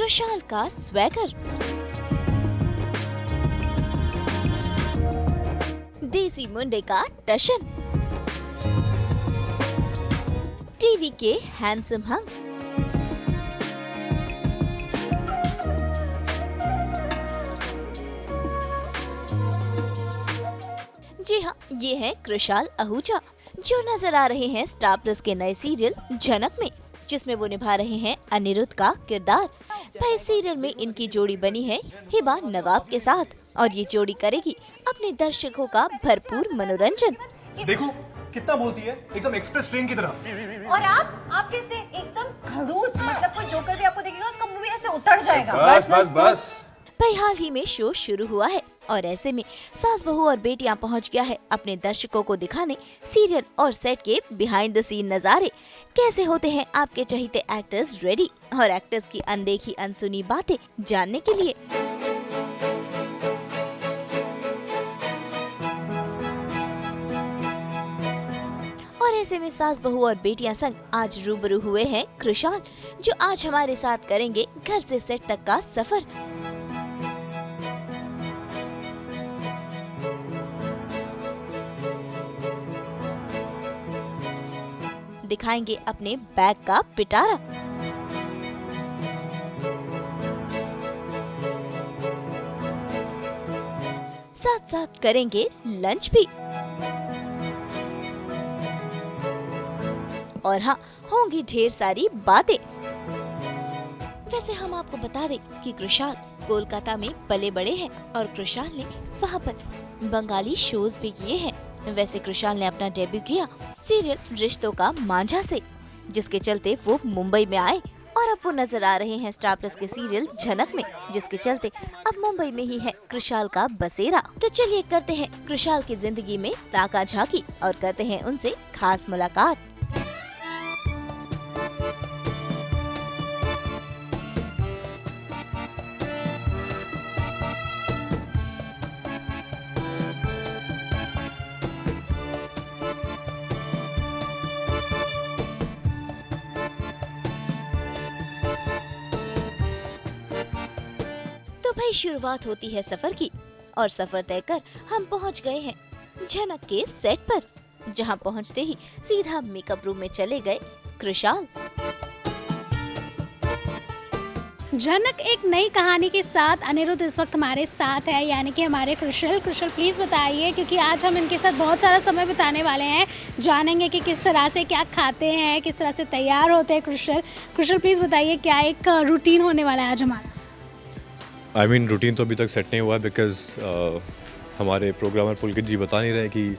कृशाल का स्वैगर, देसी मुंडे का टशन, टीवी के हैंडसम हंक, जी हाँ, ये है कृशाल आहूजा, जो नजर आ रहे हैं स्टार प्लस के नए सीरियल झनक में, जिसमें वो निभा रहे हैं अनिरुद्ध का किरदार। भाई सीरियल में इनकी जोड़ी बनी है हिबा नवाब के साथ, और ये जोड़ी करेगी अपने दर्शकों का भरपूर मनोरंजन। देखो कितना बोलती है, एकदम एक्सप्रेस ट्रेन की तरह। और आप कैसे एकदम खड़ूस, मतलब कोई जोकर भी आपको देखेगा उसका मुंह भी ऐसे उतर जाएगा। बस बस बस। भाई हाल ही में शो शुरू हुआ है और ऐसे में सास बहू और बेटियां पहुंच गया है अपने दर्शकों को दिखाने सीरियल और सेट के बिहाइंड द सीन नजारे। कैसे होते हैं आपके चहेते एक्टर्स रेडी, और एक्टर्स की अनदेखी अनसुनी बातें जानने के लिए और ऐसे में सास बहू और बेटियां संग आज रूबरू हुए हैं कृशाल, जो आज हमारे साथ करेंगे घर से सेट तक का सफर। दिखाएंगे अपने बैग का पिटारा, साथ साथ करेंगे लंच भी, और हाँ, होंगी ढेर सारी बातें। वैसे हम आपको बता दें कि कृशाल कोलकाता में पले बड़े हैं और कृशाल ने वहाँ पर बंगाली शोज भी किए हैं। वैसे कृशाल ने अपना डेब्यू किया सीरियल रिश्तों का मांझा से, जिसके चलते वो मुंबई में आए, और अब वो नजर आ रहे हैं स्टार प्लस के सीरियल झनक में, जिसके चलते अब मुंबई में ही है कृशाल का बसेरा। तो चलिए करते हैं कृशाल की जिंदगी में ताका झाकी और करते हैं उनसे खास मुलाकात। तो भाई शुरुआत होती है सफर की, और सफर तय कर हम पहुंच गए हैं झनक के सेट पर, जहां पहुंचते ही सीधा मेकअप रूम में चले गए कृशाल। झनक एक नई कहानी के साथ अनिरुद्ध इस वक्त हमारे साथ है, यानी कि हमारे कृशाल प्लीज़ बताइए, क्योंकि आज हम इनके साथ बहुत सारा समय बिताने वाले हैं, जानेंगे कि किस तरह से क्या खाते हैं, किस तरह से तैयार होते हैं। कृशाल प्लीज़ बताइए, क्या एक रूटीन होने वाला है आज हमारा? रूटीन तो अभी तक सेट नहीं हुआ है, बिकॉज हमारे प्रोग्रामर पुलकित जी बता नहीं रहे कि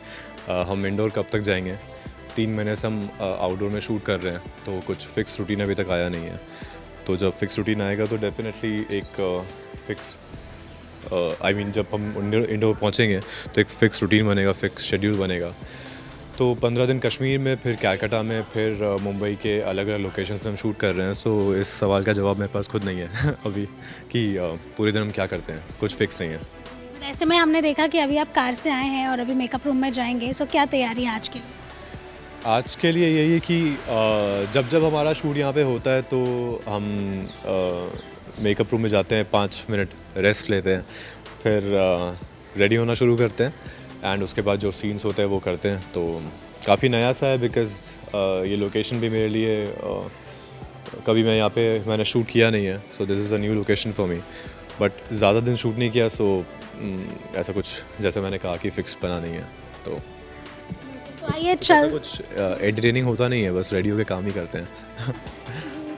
हम इंडोर कब तक जाएंगे। 3 महीने से हम आउटडोर में शूट कर रहे हैं, तो कुछ फिक्स रूटीन अभी तक आया नहीं है। तो जब फिक्स रूटीन आएगा तो डेफिनेटली एक फिक्स जब हम इंडोर पहुंचेंगे तो एक फ़िक्स रूटीन बनेगा, फ़िक्स शेड्यूल बनेगा। तो 15 दिन कश्मीर में, फिर कैलकाटा में, फिर मुंबई के अलग अलग लोकेशंस में हम शूट कर रहे हैं। सो इस सवाल का जवाब मेरे पास खुद नहीं है अभी कि पूरे दिन हम क्या करते हैं, कुछ फिक्स नहीं है। ऐसे में हमने देखा कि अभी आप कार से आए हैं और अभी मेकअप रूम में जाएंगे, सो क्या तैयारी है आज के लिए? आज के लिए यही है कि जब जब हमारा शूट यहाँ पे होता है तो हम मेकअप रूम में जाते हैं, 5 मिनट रेस्ट लेते हैं, फिर रेडी होना शुरू करते हैं, एंड उसके बाद जो सीन्स होते हैं वो करते हैं। तो काफ़ी नया सा है, बिकॉज़ ये लोकेशन भी मेरे लिए कभी मैंने शूट किया नहीं है। सो this is a new location for me, but ज़्यादा दिन शूट नहीं किया, सो ऐसा कुछ जैसे मैंने कहा कि फ़िक्स बना नहीं है। तो आइए कुछ एंटरटेनिंग होता नहीं है, बस रेडियो के काम ही करते हैं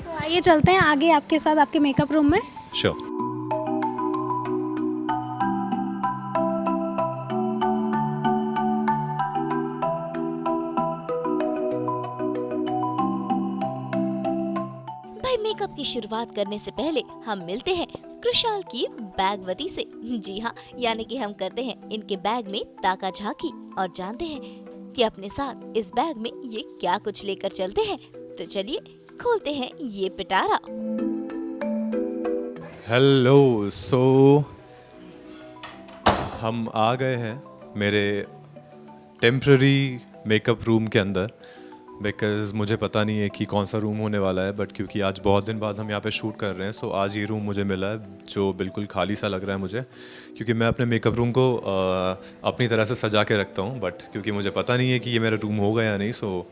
तो आइए चलते हैं आगे आपके साथ आपके मेकअप रूम में। श्योर। मेकअप की शुरुआत करने से पहले हम मिलते हैं कृशाल की बैगवती से। जी हाँ, यानी कि हम करते हैं इनके बैग में ताका झाकी और जानते हैं कि अपने साथ इस बैग में ये क्या कुछ लेकर चलते हैं। तो चलिए खोलते हैं ये पिटारा। हेलो, सो हम आ गए हैं मेरे टेम्पररी मेकअप रूम के अंदर, बिकॉज़ मुझे पता नहीं है कि कौन सा रूम होने वाला है, बट क्योंकि आज बहुत दिन बाद हम यहाँ पे शूट कर रहे हैं, सो आज ये रूम मुझे मिला है जो बिल्कुल खाली सा लग रहा है मुझे, क्योंकि मैं अपने मेकअप रूम को अपनी तरह से सजा के रखता हूँ, बट क्योंकि मुझे पता नहीं है कि ये मेरा रूम होगा या नहीं, सो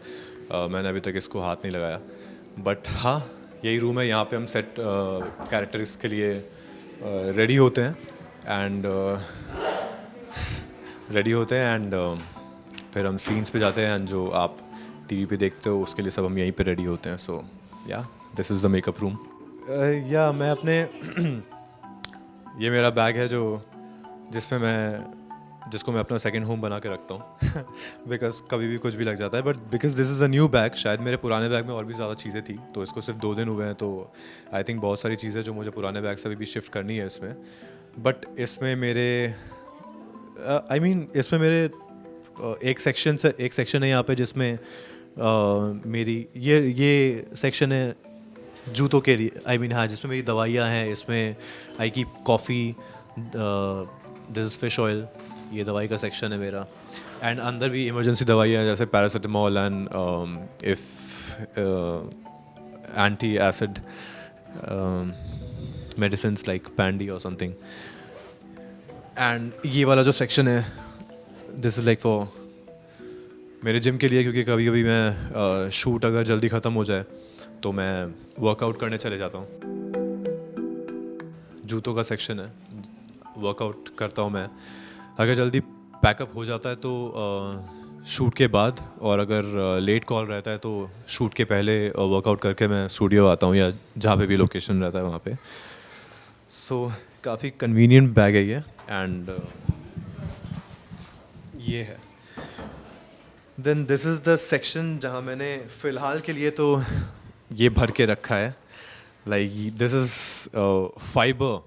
मैंने अभी तक इसको हाथ नहीं लगाया। बट हाँ, यही रूम है, यहाँ पे हम सेट कैरेक्टर्स के लिए रेडी होते हैं एंड फिर हम सीन्स पे जाते हैं, एंड जो आप टीवी पे देखते हो उसके लिए सब हम यहीं पे रेडी होते हैं। सो या this is the makeup room. या मैं अपने ये मेरा बैग है जिसको मैं अपना सेकंड होम बना के रखता हूँ बिकॉज कभी भी कुछ भी लग जाता है, but because this is a new bag. शायद मेरे पुराने बैग में और भी ज़्यादा चीज़ें थी, तो इसको सिर्फ 2 दिन हुए हैं, तो आई थिंक बहुत सारी चीज़ें जो मुझे पुराने बैग से अभी भी शिफ्ट करनी है इसमें। बट इसमें मेरे इसमें मेरे एक सेक्शन है यहाँ पे जिसमें मेरी ये सेक्शन है जूतों के लिए, हाँ, जिसमें मेरी दवाइयाँ हैं। इसमें I keep coffee, this is fish oil, ये दवाई का सेक्शन है मेरा। एंड अंदर भी इमरजेंसी दवाइयाँ हैं जैसे paracetamol and antacid medicine like पैंडी और समथिंग। एंड ये वाला जो सेक्शन है, दिस इज़ लाइक फॉर मेरे जिम के लिए, क्योंकि कभी कभी मैं शूट अगर जल्दी ख़त्म हो जाए तो मैं वर्कआउट करने चले जाता हूँ। जूतों का सेक्शन है, वर्कआउट करता हूँ मैं। अगर जल्दी पैकअप हो जाता है तो शूट के बाद, और अगर लेट कॉल रहता है तो शूट के पहले वर्कआउट करके मैं स्टूडियो आता हूँ, या जहाँ पे भी लोकेशन रहता है वहाँ पे। सो काफ़ी कन्वीनियंट बैग है ये। एंड ये है, then this is the section जहाँ मैंने फ़िलहाल के लिए तो ये भर के रखा है। Like this is fibre.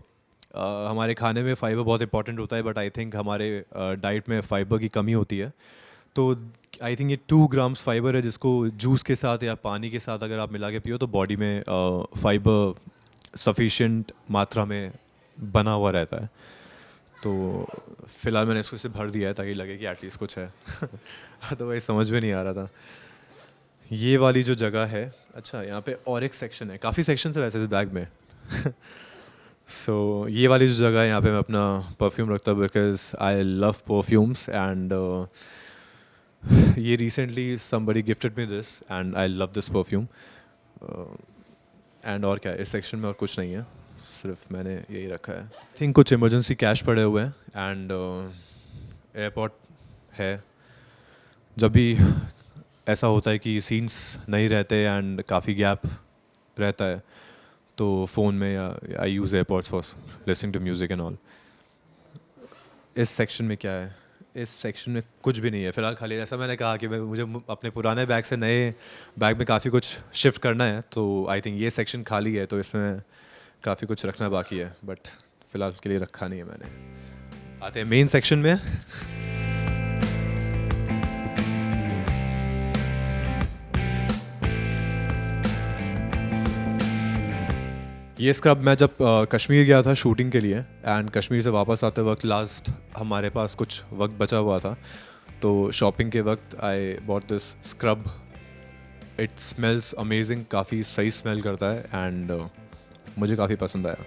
हमारे खाने में फ़ाइबर बहुत इंपॉर्टेंट होता है, बट आई थिंक हमारे डाइट में फ़ाइबर की कमी होती है। तो आई थिंक ये 2 ग्राम्स फाइबर है, जिसको जूस के साथ या पानी के साथ अगर आप मिला के पियो तो बॉडी में फ़ाइबर सफिशिएंट मात्रा में बना हुआ रहता है। तो फ़िलहाल मैंने इसको इसे भर दिया है ताकि लगे कि एटलीस्ट कुछ है अदरवाइज समझ में नहीं आ रहा था। ये वाली जो जगह है, अच्छा यहाँ पे और एक सेक्शन है, काफ़ी सेक्शन है वैसे इस बैग में सो ये वाली जो जगह है, यहाँ पे मैं अपना परफ्यूम रखता हूँ because I love perfumes. And ये recently somebody gifted me this and I love this perfume. And और क्या है इस सेक्शन में, और कुछ नहीं है, सिर्फ मैंने यही रखा है। आई थिंक कुछ इमरजेंसी कैश पड़े हुए हैं एंड एयरपोर्ट है। जब भी ऐसा होता है कि सीन्स नहीं रहते एंड काफ़ी गैप रहता है तो फ़ोन में या I use AirPods for listening to music and all. इस सेक्शन में क्या है, इस सेक्शन में कुछ भी नहीं है फ़िलहाल, खाली ऐसा मैंने कहा कि मुझे अपने पुराने बैग से नए बैग में काफ़ी कुछ शिफ्ट करना है, तो आई थिंक ये सेक्शन खाली है, तो इसमें काफ़ी कुछ रखना बाकी है, बट फ़िलहाल के लिए रखा नहीं है मैंने। आते हैं मेन सेक्शन में। ये स्क्रब मैं जब कश्मीर गया था शूटिंग के लिए, एंड कश्मीर से वापस आते वक्त लास्ट हमारे पास कुछ वक्त बचा हुआ था, तो शॉपिंग के वक्त I bought this scrub. It smells amazing, काफ़ी सही स्मेल करता है एंड मुझे काफ़ी पसंद आया।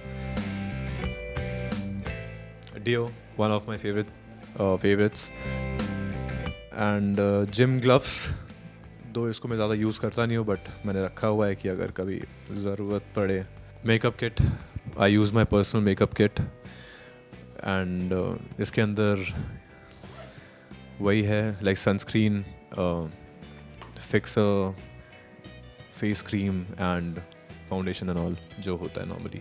Deo, one of my favourites. And gym gloves, दो इसको मैं ज़्यादा यूज़ करता नहीं हूँ, बट मैंने रखा हुआ है कि अगर कभी ज़रूरत पड़े। Makeup kit, I use my personal makeup kit and इसके अंदर वही है like sunscreen, fixer, face cream and foundation and all जो होता है नॉर्मली।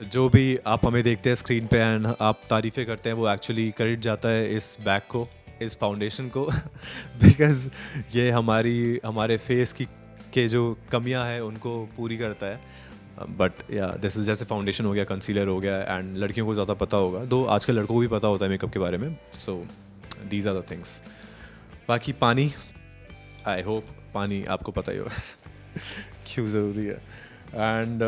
जो भी आप हमें देखते हैं स्क्रीन पे एंड आप तारीफ़ें करते हैं, वो एक्चुअली क्रेडिट जाता है इस बैग को, इस फाउंडेशन को बिकॉज़ ये हमारे फेस के जो कमियां हैं उनको पूरी करता है। बट या दिस इज़ जैसे फाउंडेशन हो गया, कंसीलर हो गया, एंड लड़कियों को ज़्यादा पता होगा, दो आजकल लड़कों को भी पता होता है मेकअप के बारे में। So these are the things. बाकी पानी, आई होप पानी आपको पता ही होगा क्यों ज़रूरी है। And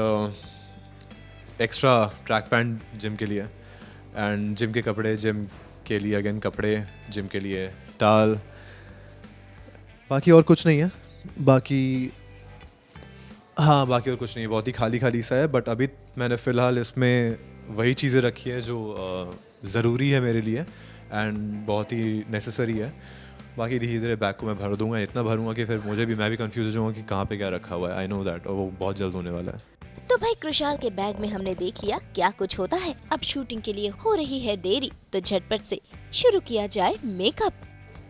extra track pant gym के लिए, एंड जिम के कपड़े, जिम के लिए अगेन कपड़े, जिम के लिए टाल, बाकी और कुछ नहीं है, बाकी हाँ बाकी और कुछ नहीं, बहुत ही खाली खाली सा है। बट अभी मैंने फ़िलहाल इसमें वही चीज़ें रखी है जो ज़रूरी है मेरे लिए एंड बहुत ही नेसेसरी है। बाकी धीरे धीरे बैग को मैं भर दूंगा, इतना भरूंगा कि फिर मैं भी कंफ्यूज हो जाऊंगा कि कहाँ पे क्या रखा हुआ है। आई नो दैट, और वो बहुत जल्द होने वाला है। तो भाई कृशाल के बैग में हमने देख लिया क्या कुछ होता है। अब शूटिंग के लिए हो रही है देरी, तो झटपट से शुरू किया जाए मेकअप।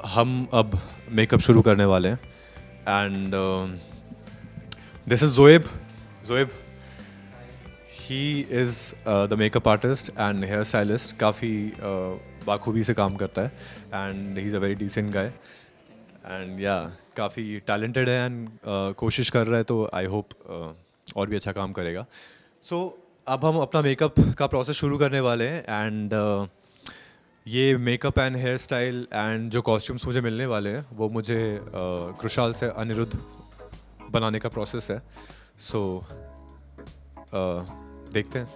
हम अब मेकअप शुरू करने वाले हैं and this is Zoeb. He is the makeup artist and hair stylist. काफ़ी बाखूबी से काम करता है and he is a very decent guy and yeah काफ़ी टैलेंटेड है एंड कोशिश कर रहा है, तो आई होप और भी अच्छा काम करेगा। सो अब हम अपना मेकअप का प्रोसेस शुरू करने वाले हैं एंड ये makeup and hair style and जो कॉस्ट्यूम्स मुझे मिलने वाले हैं वो मुझे कृशाल से अनिरुद्ध बनाने का प्रोसेस है। सो देखते हैं।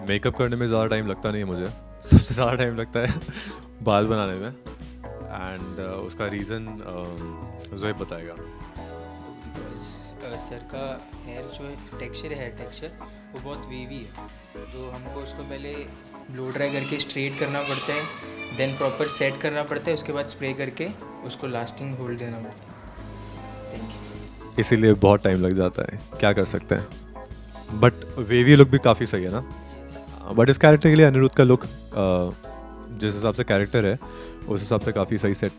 मेकअप करने में ज़्यादा टाइम लगता नहीं है मुझे, सबसे ज़्यादा टाइम लगता है बाल बनाने में एंड उसका रीज़न ज़ोएब बताएगा। बिकॉज सर का हेयर जो है टेक्सचर है, हेयर टेक्सचर वो बहुत वेवी है, तो हमको उसको पहले ब्लो ड्राई करके स्ट्रेट करना पड़ता है, देन प्रॉपर सेट करना पड़ता है, उसके बाद स्प्रे करके उसको लास्टिंग होल्ड देना पड़ता है। Thank you. इसीलिए बहुत टाइम लग जाता है, क्या कर सकते हैं। बट वेवी लुक भी काफ़ी सही है ना। बट इस कैरेक्टर के लिए अनिरुद्ध का लुक जिस हिसाब से कैरेक्टर है उस हिसाब से काफ़ी सही सेट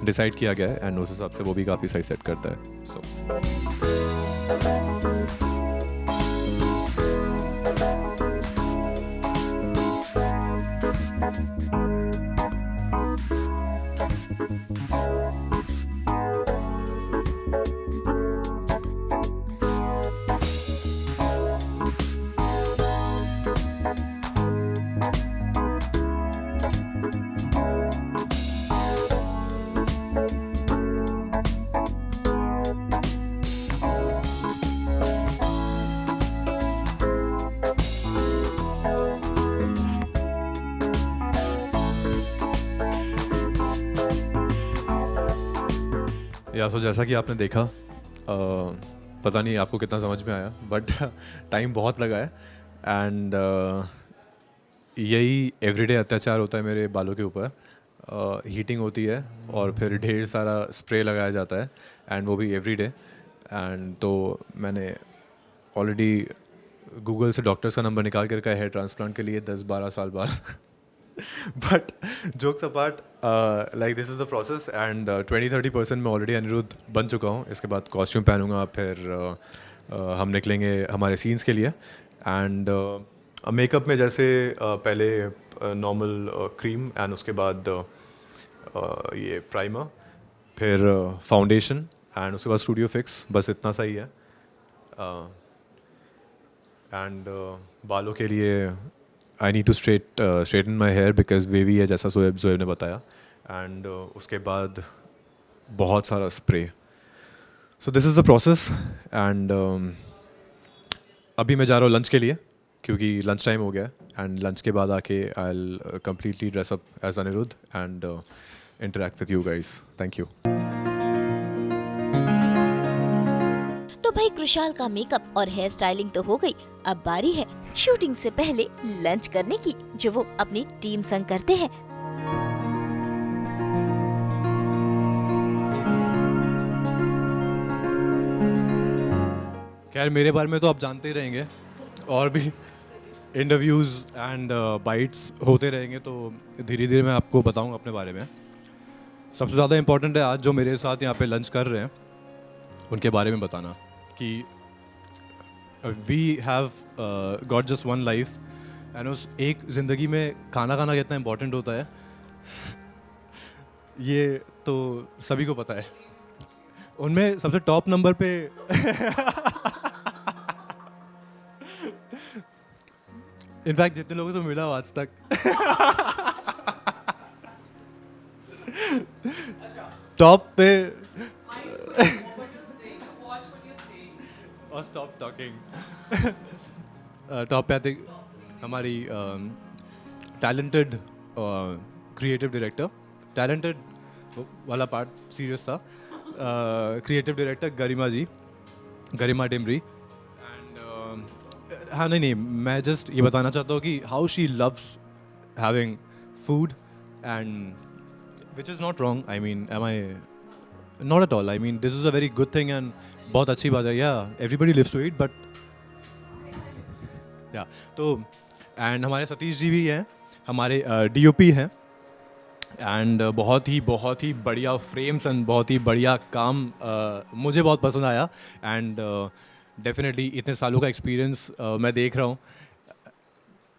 डिसाइड किया गया है एंड उस हिसाब से वो भी काफ़ी सही सेट करता है। सो या सो जैसा कि आपने देखा, पता नहीं आपको कितना समझ में आया, बट टाइम बहुत लगा है एंड यही एवरीडे अत्याचार होता है मेरे बालों के ऊपर। हीटिंग होती है और फिर ढेर सारा स्प्रे लगाया जाता है एंड वो भी एवरीडे। एंड तो मैंने ऑलरेडी गूगल से डॉक्टर्स का नंबर निकाल के रखा है हेयर ट्रांसप्लांट के लिए 10-12 साल बाद। But jokes apart, like this is the process and 20-30% में ऑलरेडी अनिरुद्ध बन चुका हूँ। इसके बाद कॉस्ट्यूम पहनूंगा, फिर हम निकलेंगे हमारे सीन्स के लिए एंड मेकअप में जैसे पहले नॉर्मल क्रीम एंड उसके बाद ये प्राइमर, फिर फाउंडेशन एंड उसके बाद स्टूडियो फिक्स, बस इतना सा ही है। एंड बालों के लिए I need to straighten my hair because wavy है जैसा ज़ोएब ने बताया एंड उसके बाद बहुत सारा spray. So this is the process and अभी मैं जा रहा हूँ लंच के लिए क्योंकि लंच टाइम हो गया एंड लंच के बाद आके I will completely dress up as Anirudh and interact with you guys. Thank you. तो भाई कृशाल का मेकअप और हेयर स्टाइलिंग तो हो गई, अब बारी है शूटिंग से पहले लंच करने की, जो वो अपनी टीम संग करते हैं। खैर मेरे बारे में तो आप जानते ही रहेंगे, और भी इंटरव्यूज़ एंड बाइट्स होते रहेंगे, तो धीरे धीरे मैं आपको बताऊंगा अपने बारे में। सबसे ज़्यादा इम्पोर्टेंट है आज जो मेरे साथ यहाँ पे लंच कर रहे हैं उनके बारे में बताना, कि we have got just one life and उस एक ज़िंदगी में खाना खाना कितना इम्पोर्टेंट होता है ये तो सभी को पता है. उनमें सबसे टॉप नंबर पे इनफैक्ट जितने लोगों से मिला हूं आज तक टॉप पे और स्टॉप टॉकिंग. टॉप पे आते हमारी टैलेंटेड क्रिएटिव डायरेक्टर. टैलेंटेड वाला पार्ट सीरियस था. Creative director Garima Dimri. And हाँ नहीं मैं जस्ट ये बताना चाहता हूँ कि how she loves having food and which is not wrong. I mean am I not at all. I mean this is a very good thing and बहुत अच्छी बात है. Yeah everybody lives to it but या तो and हमारे सतीश जी भी हैं, हमारे DOP हैं एंड बहुत ही बढ़िया फ्रेम्स एंड बहुत ही बढ़िया काम मुझे बहुत पसंद आया. एंड डेफिनेटली इतने सालों का एक्सपीरियंस मैं देख रहा हूँ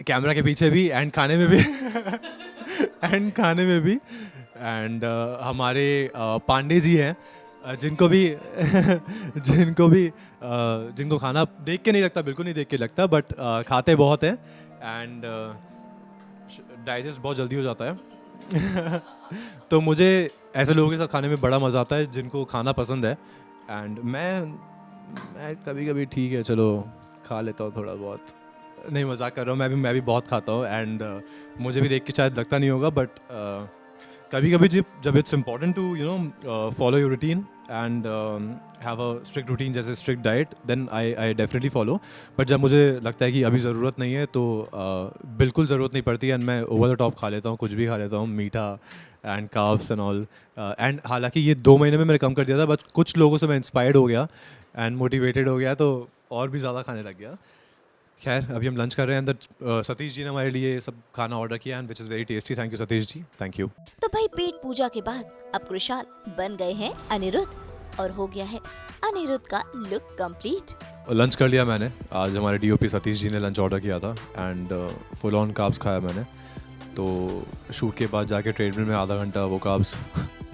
कैमरा के पीछे भी एंड खाने में भी एंड हमारे पांडे जी हैं जिनको खाना देख के नहीं लगता, बिल्कुल नहीं देख के लगता, बट खाते बहुत हैं एंड डाइजेस्ट बहुत जल्दी हो जाता है. तो मुझे ऐसे लोगों के साथ खाने में बड़ा मज़ा आता है जिनको खाना पसंद है. एंड मैं कभी ठीक है चलो खा लेता हूँ थोड़ा बहुत. नहीं मजाक कर रहा हूँ, मैं भी बहुत खाता हूँ एंड मुझे भी देख के शायद लगता नहीं होगा बट कभी जब it's important to follow your routine and have a strict routine जैसे strict diet then I definitely follow. But जब मुझे लगता है कि अभी ज़रूरत नहीं है तो बिल्कुल ज़रूरत नहीं पड़ती एंड मैं ओवर द टॉप खा लेता हूँ, कुछ भी खा लेता हूँ, मीठा and carbs and all. And हालांकि ये 2 महीने में मैंने कम कर दिया था बट कुछ लोगों से मैं इंस्पायर्ड हो गया एंड मोटिवेटेड हो गया तो और भी ज़्यादा खाने लग गया. खैर अभी हम लंच कर रहे हैं अंदर. सतीश जी ने हमारे लिए सब खाना ऑर्डर किया and which is very tasty. Thank you Satish ji, thank you. तो भाई पेट पूजा के बाद अब कृषाल बन गए हैं अनिरुद्ध और हो गया है अनिरुद्ध का लुक कंप्लीट. लंच कर लिया मैंने. आज हमारे DOP सतीश जी ने लंच ऑर्डर किया था एंड फुल ऑन कार्ब्स खाया मैंने. तो शूट के बाद जाके ट्रेडमिल में आधा घंटा वो कार्ब्स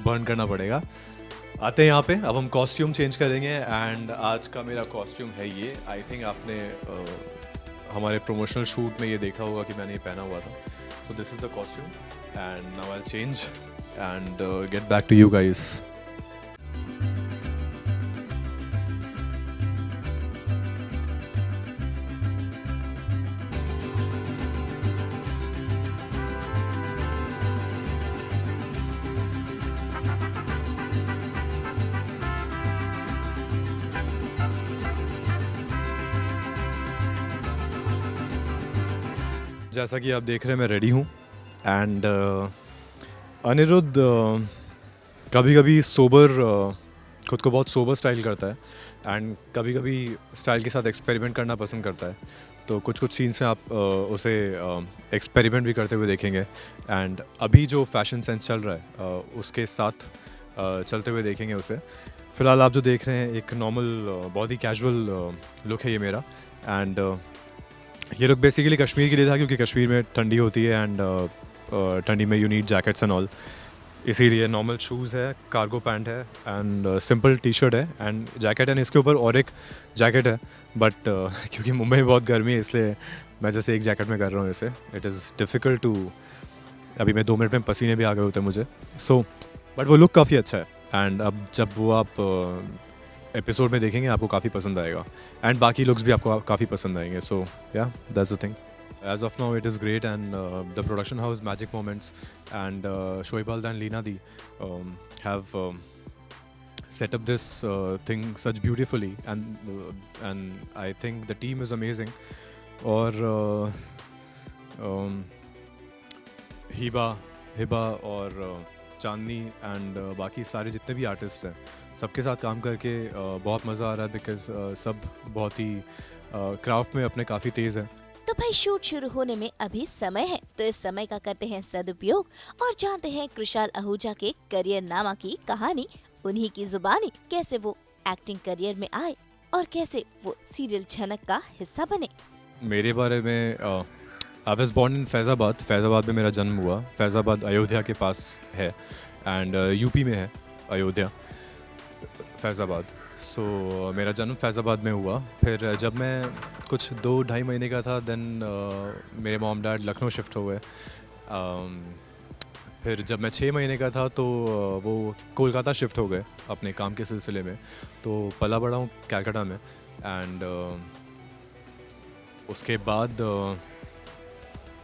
बर्न करना पड़ेगा. आते हैं यहाँ पे. अब हम कॉस्ट्यूम चेंज करेंगे एंड आज का मेरा कॉस्ट्यूम है ये. आई थिंक आपने हमारे प्रोमोशनल शूट में ये देखा होगा कि मैंने ये पहना हुआ था. So this is the costume and now I change and get back to you guys. जैसा कि आप देख रहे हैं मैं रेडी हूँ एंड अनिरुद्ध कभी कभी खुद को बहुत सोबर स्टाइल करता है एंड कभी कभी स्टाइल के साथ एक्सपेरिमेंट करना पसंद करता है. तो कुछ सीन्स में आप उसे एक्सपेरिमेंट भी करते हुए देखेंगे एंड अभी जो फैशन सेंस चल रहा है उसके साथ चलते हुए देखेंगे उसे. फ़िलहाल आप जो देख रहे हैं एक नॉर्मल बहुत ही कैजुअल लुक है ये मेरा. एंड ये लुक बेसिकली कश्मीर के लिए था क्योंकि कश्मीर में ठंडी होती है एंड ठंडी में you need jackets and all. इसीलिए नॉर्मल शूज़ है, कार्गो पैंट है एंड सिंपल टी-शर्ट है एंड जैकेट है. इसके ऊपर और एक जैकेट है बट क्योंकि मुंबई में बहुत गर्मी है इसलिए मैं जैसे एक जैकेट में कर रहा हूँ इसे. It is difficult to. अभी मैं 2 मिनट में पसीने भी आ गए होते हैं मुझे. सो बट वो लुक काफ़ी अच्छा है एंड अब जब वो आप एपिसोड में देखेंगे आपको काफ़ी पसंद आएगा एंड बाकी लुक्स भी आपको काफ़ी पसंद आएंगे. सो या that's the thing. As of now it is great and the production house Magic Moments and Shoaib Alda and Leena Di have set up this thing such beautifully and I think the team is amazing. और हिबा और चांदनी and बाकी सारे जितने भी artist हैं सबके साथ काम करके बहुत मज़ा आ रहा है बिकॉज सब बहुत ही क्राफ्ट में अपने काफ़ी तेज़ हैं. तो भाई शूट शुरू होने में अभी समय है तो इस समय का करते हैं सदुपयोग और जानते हैं कृषाल आहूजा के करियर नामा की कहानी. उन्हीं की जुबानी कैसे वो एक्टिंग करियर में आए और कैसे वो सीरियल झनक का हिस्सा बने। मेरे बारे में I was born in Faizabad. Faizabad में मेरा जन्म हुआ। फैज़ाबाद अयोध्या के पास है एंड यूपी में है अयोध्या, फैज़ाबाद। सो मेरा जन्म फैज़ाबाद में हुआ। फिर जब मैं कुछ 2-2.5 महीने का था देन मेरे मॉम डैड लखनऊ शिफ्ट हो गए। फिर जब मैं 6 महीने का था तो वो कोलकाता शिफ्ट हो गए अपने काम के सिलसिले में। तो पला बड़ा हूँ कलकत्ता में एंड उसके बाद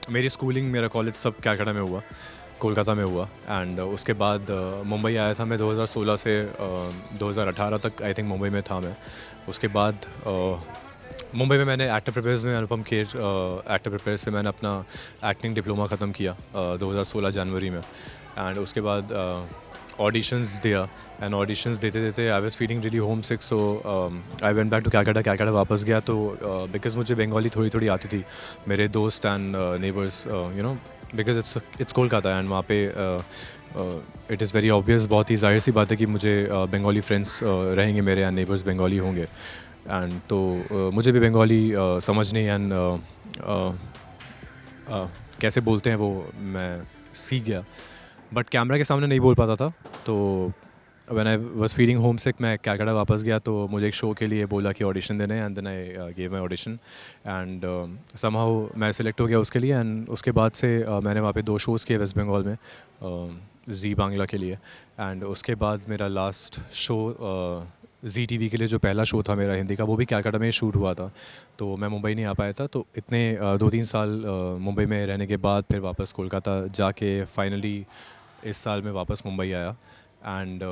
मेरी स्कूलिंग, मेरा कॉलेज सब कलकत्ता में हुआ, कोलकाता में हुआ। एंड उसके बाद मुंबई आया था मैं 2016 से 2018 तक आई थिंक मुंबई में था मैं। उसके बाद मुंबई में मैंने एक्टर प्रिपेयर्स में अनुपम खेर एक्टर प्रिपेयर्स से मैंने अपना एक्टिंग डिप्लोमा ख़त्म किया 2016 जनवरी में। एंड उसके बाद ऑडिशंस दिया एंड ऑडिशंस देते देते I was feeling really homesick. So I went back to Calcutta वापस गया तो बिकॉज मुझे बंगाली थोड़ी थोड़ी आती थी। मेरे दोस्त and neighbours you know because it's Kolkata and वहाँ पे इट इज़ वेरी ऑब्वियस, बहुत ही जाहिर सी बात है कि मुझे बंगाली फ्रेंड्स रहेंगे मेरे एंड नेबर्स बंगाली होंगे। एंड तो मुझे भी बंगाली समझने एंड कैसे बोलते हैं वो मैं सीख गया, बट कैमरा के सामने नहीं बोल पाता था। तो when I was feeling homesick मैं कलकत्ता वापस गया तो मुझे एक शो के लिए बोला कि ऑडिशन देने, and then I gave my audition and somehow मैं सिलेक्ट हो गया उसके लिए। एंड उसके बाद से मैंने वहाँ पे 2 शोज़ किए वेस्ट बंगाल में जी बांग्ला के लिए। एंड उसके बाद मेरा लास्ट शो जी टीवी के लिए जो पहला शो था मेरा हिंदी का, वो भी कलकत्ता में शूट हुआ था। तो मैं मुंबई नहीं आ पाया था। तो इतने 2-3 साल मुंबई में रहने के बाद फिर वापस कोलकाता जाके फाइनली इस साल में वापस मुंबई आया। एंड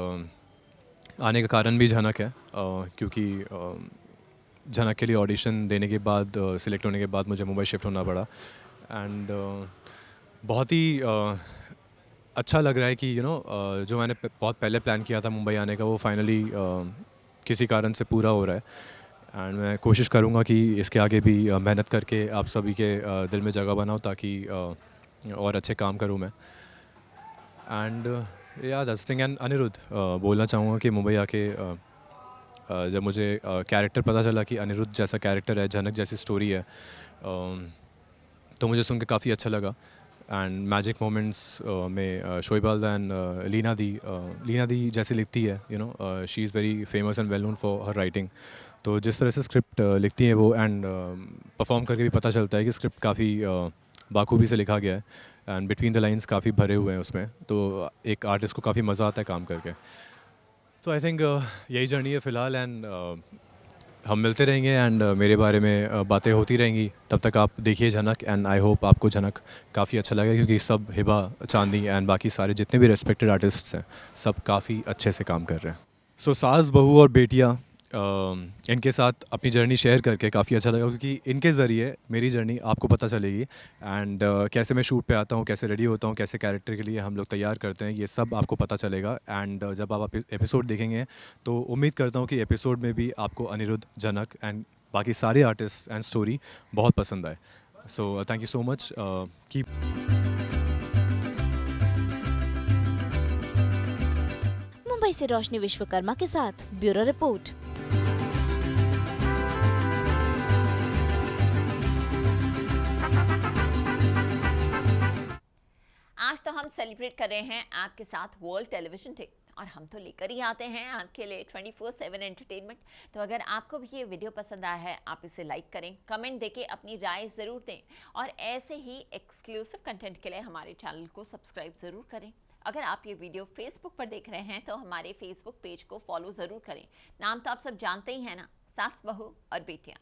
आने का कारण भी झनक है क्योंकि झनक के लिए ऑडिशन देने के बाद सिलेक्ट होने के बाद मुझे मुंबई शिफ्ट होना पड़ा। एंड बहुत ही अच्छा लग रहा है कि जो मैंने बहुत पहले प्लान किया था मुंबई आने का वो फाइनली किसी कारण से पूरा हो रहा है। एंड मैं कोशिश करूँगा कि इसके आगे भी मेहनत करके आप सभी के दिल में जगह बनाऊँ ताकि और अच्छे काम करूँ मैं। एंड या दैट्स थिंग। एंड अनिरुद्ध बोलना चाहूँगा कि मुंबई आके जब मुझे कैरेक्टर पता चला कि अनिरुद्ध जैसा कैरेक्टर है, झनक जैसी स्टोरी है, तो मुझे सुन के काफ़ी अच्छा लगा। एंड मैजिक मोमेंट्स में शोएब एंड लीना दी जैसे लिखती है, she is very famous and well known for her writing. तो जिस तरह से स्क्रिप्ट लिखती हैं वो एंड परफॉर्म करके भी पता चलता है कि स्क्रिप्ट काफ़ी बाखूबी से लिखा गया है एंड बिटवीन द लाइंस काफ़ी भरे हुए हैं उसमें। तो एक आर्टिस्ट को काफ़ी मज़ा आता है काम करके। तो आई थिंक यही जर्नी है फ़िलहाल। एंड हम मिलते रहेंगे एंड मेरे बारे में बातें होती रहेंगी। तब तक आप देखिए झनक एंड आई होप आपको झनक काफ़ी अच्छा लगे क्योंकि सब हिबा, चांदी एंड बाकी सारे जितने भी रेस्पेक्टेड आर्टिस्ट्स हैं सब काफ़ी अच्छे से काम कर रहे हैं। सो सास, बहू और बेटियाँ इनके साथ अपनी जर्नी शेयर करके काफ़ी अच्छा लगा क्योंकि इनके ज़रिए मेरी जर्नी आपको पता चलेगी। एंड कैसे मैं शूट पे आता हूँ, कैसे रेडी होता हूँ, कैसे कैरेक्टर के लिए हम लोग तैयार करते हैं, ये सब आपको पता चलेगा। एंड जब आप एपिसोड देखेंगे तो उम्मीद करता हूँ कि एपिसोड में भी आपको अनिरुद्ध, झनक एंड बाकी सारे आर्टिस्ट एंड स्टोरी बहुत पसंद आए। So thank you so much. Keep Mumbai से रोशनी विश्वकर्मा के साथ ब्यूरो रिपोर्ट। आज तो हम सेलिब्रेट कर रहे हैं आपके साथ वर्ल्ड टेलीविजन डे और हम तो लेकर ही आते हैं आपके लिए 24/7 एंटरटेनमेंट। तो अगर आपको भी ये वीडियो पसंद आया है आप इसे लाइक करें, कमेंट देके अपनी राय ज़रूर दें और ऐसे ही एक्सक्लूसिव कंटेंट के लिए हमारे चैनल को सब्सक्राइब ज़रूर करें। अगर आप ये वीडियो फेसबुक पर देख रहे हैं तो हमारे फेसबुक पेज को फॉलो ज़रूर करें। नाम तो आप सब जानते ही हैं ना, सास, बहू और बेटियाँ।